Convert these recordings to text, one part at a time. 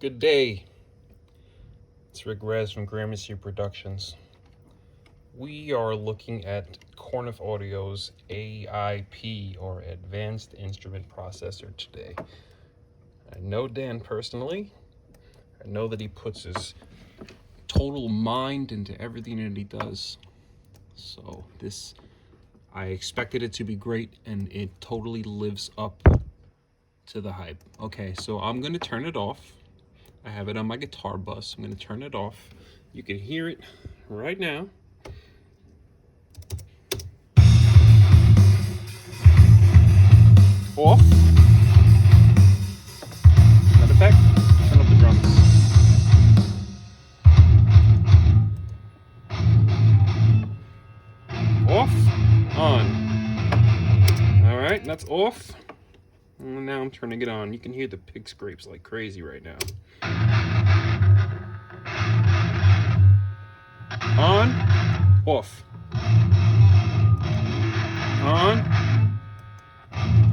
Good day. It's Rick Rez from Gramercy Productions. We are looking at Korneff Audio's AIP, or Advanced Instrument Processor, today. I know Dan personally. I know that he puts his total mind into everything that he does. So I expected it to be great, and it totally lives up to the hype. Okay, so I'm gonna turn it off. I have it on my guitar bus. I'm gonna turn it off. You can hear it right now. Off. Matter of fact, turn up the drums. Off. On. All right, that's off. And now I'm turning it on. You can hear the pig scrapes like crazy right now. On. Off. On.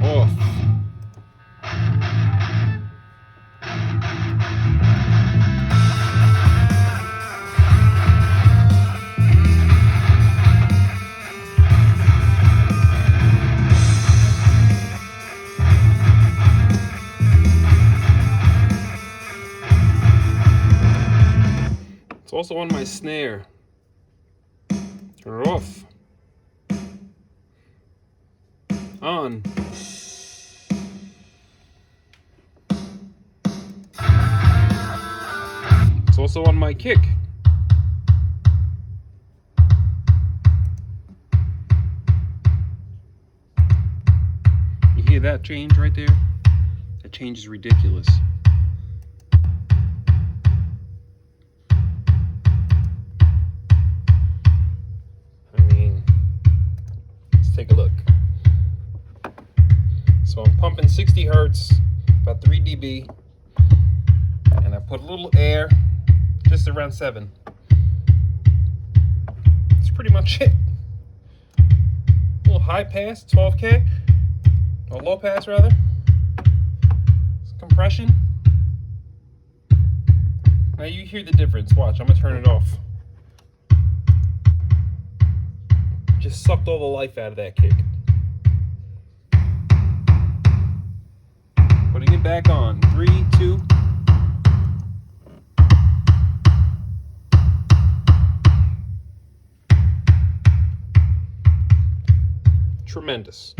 Off. It's also on my snare. Turn it off. On. It's also on my kick. You hear that change right there? That change is ridiculous. I mean, let's take a look. So I'm pumping 60 hertz, about 3 dB, and I put a little air, just around 7. That's pretty much it. A little high pass, 12K, or low pass rather. Compression. Now you hear the difference. Watch, I'm gonna turn it off. Just sucked all the life out of that kick. Putting it back on. 3, 2. Tremendous.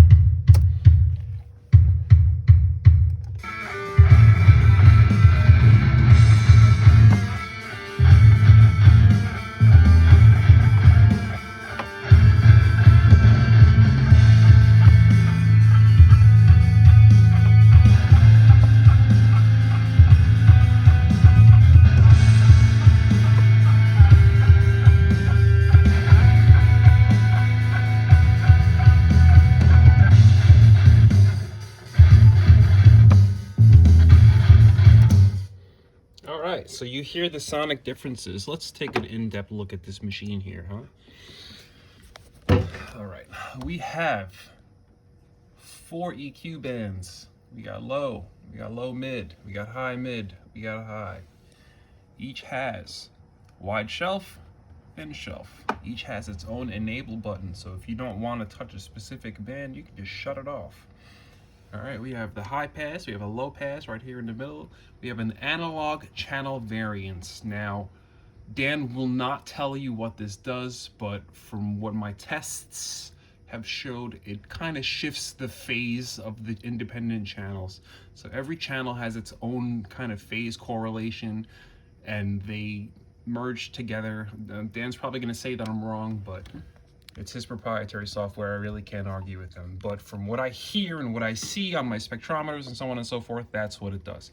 Alright, so you hear the sonic differences. Let's take an in-depth look at this machine here, huh? Alright, we have 4 EQ bands. We got low mid, we got high mid, we got high. Each has wide shelf and shelf. Each has its own enable button, so if you don't want to touch a specific band, you can just shut it off. All right, we have the high pass, we have a low pass right here in the middle. We have an analog channel variance. Now, Dan will not tell you what this does, but from what my tests have showed, it kind of shifts the phase of the independent channels. So every channel has its own kind of phase correlation, and they merge together. Dan's probably gonna say that I'm wrong, but it's his proprietary software. I really can't argue with him. But from what I hear and what I see on my spectrometers and so on and so forth, that's what it does.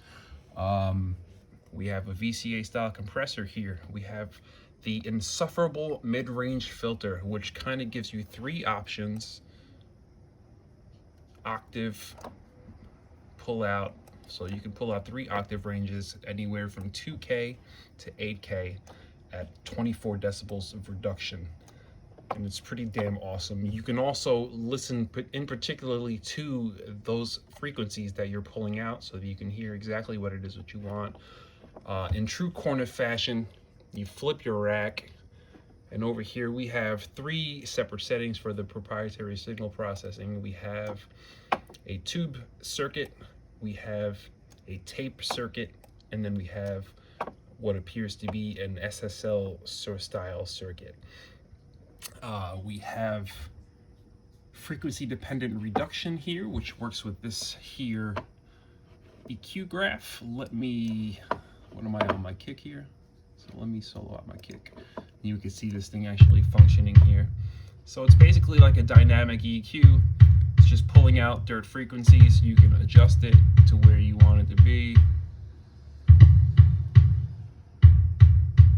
We have a VCA style compressor here. We have the insufferable mid-range filter, which kind of gives you 3 options. Octave, pull out. So you can pull out 3 octave ranges, anywhere from 2K to 8K at 24 decibels of reduction. And it's pretty damn awesome. You can also listen in particularly to those frequencies that you're pulling out, so that you can hear exactly what it is that you want. In true Korneff fashion, you flip your rack, and over here we have 3 separate settings for the proprietary signal processing. We have a tube circuit, we have a tape circuit, and then we have what appears to be an SSL style circuit. We have frequency dependent reduction here, which works with this here EQ graph. What am I on my kick here? So let me solo out my kick. You can see this thing actually functioning here. So it's basically like a dynamic EQ. It's just pulling out dirt frequencies. You can adjust it to where you want it to be.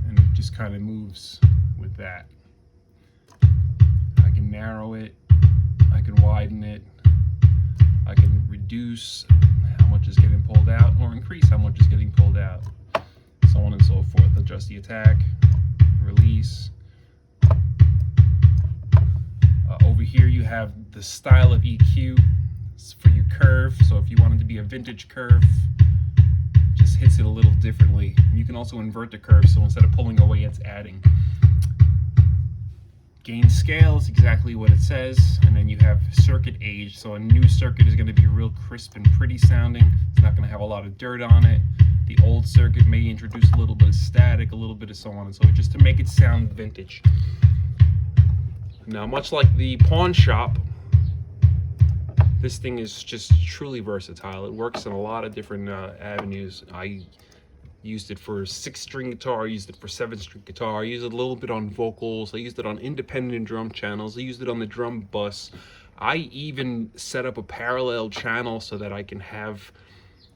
And it just kind of moves with that. I can narrow it, I can widen it, I can reduce how much is getting pulled out or increase how much is getting pulled out, so on and so forth. Adjust the attack, release. Over here you have the style of EQ for your curve, so if you want it to be a vintage curve, just hits it a little differently. You can also invert the curve, so instead of pulling away, it's adding. Gain scale is exactly what it says, and then you have circuit age. So a new circuit is going to be real crisp and pretty sounding. It's not going to have a lot of dirt on it. The old circuit may introduce a little bit of static, a little bit of so on and so forth, just to make it sound vintage. Now, much like the pawn shop, this thing is just truly versatile. It works in a lot of different avenues. I used it for 6-string guitar, I used it for 7-string guitar, I used it a little bit on vocals, I used it on independent drum channels, I used it on the drum bus. I even set up a parallel channel so that I can have,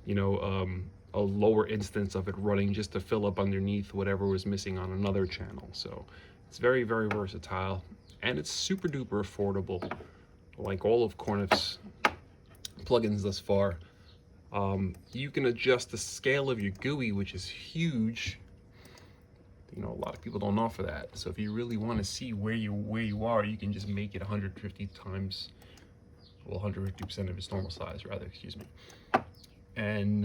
you know, a lower instance of it running just to fill up underneath whatever was missing on another channel. So it's very, very versatile, and it's super duper affordable, like all of Korneff's plugins thus far. You can adjust the scale of your GUI, which is huge. You know, a lot of people don't offer that. So if you really want to see where you are, you can just make it 150 times, well, 150% of its normal size, rather, excuse me. And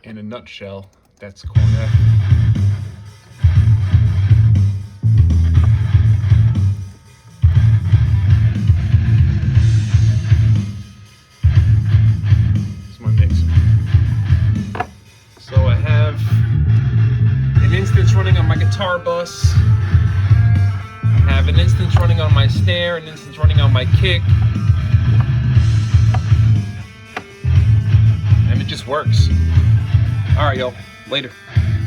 in a nutshell, that's Korneff. Running on my guitar bus, I have an instance running on my snare, an instance running on my kick, and it just works. Alright, y'all, later.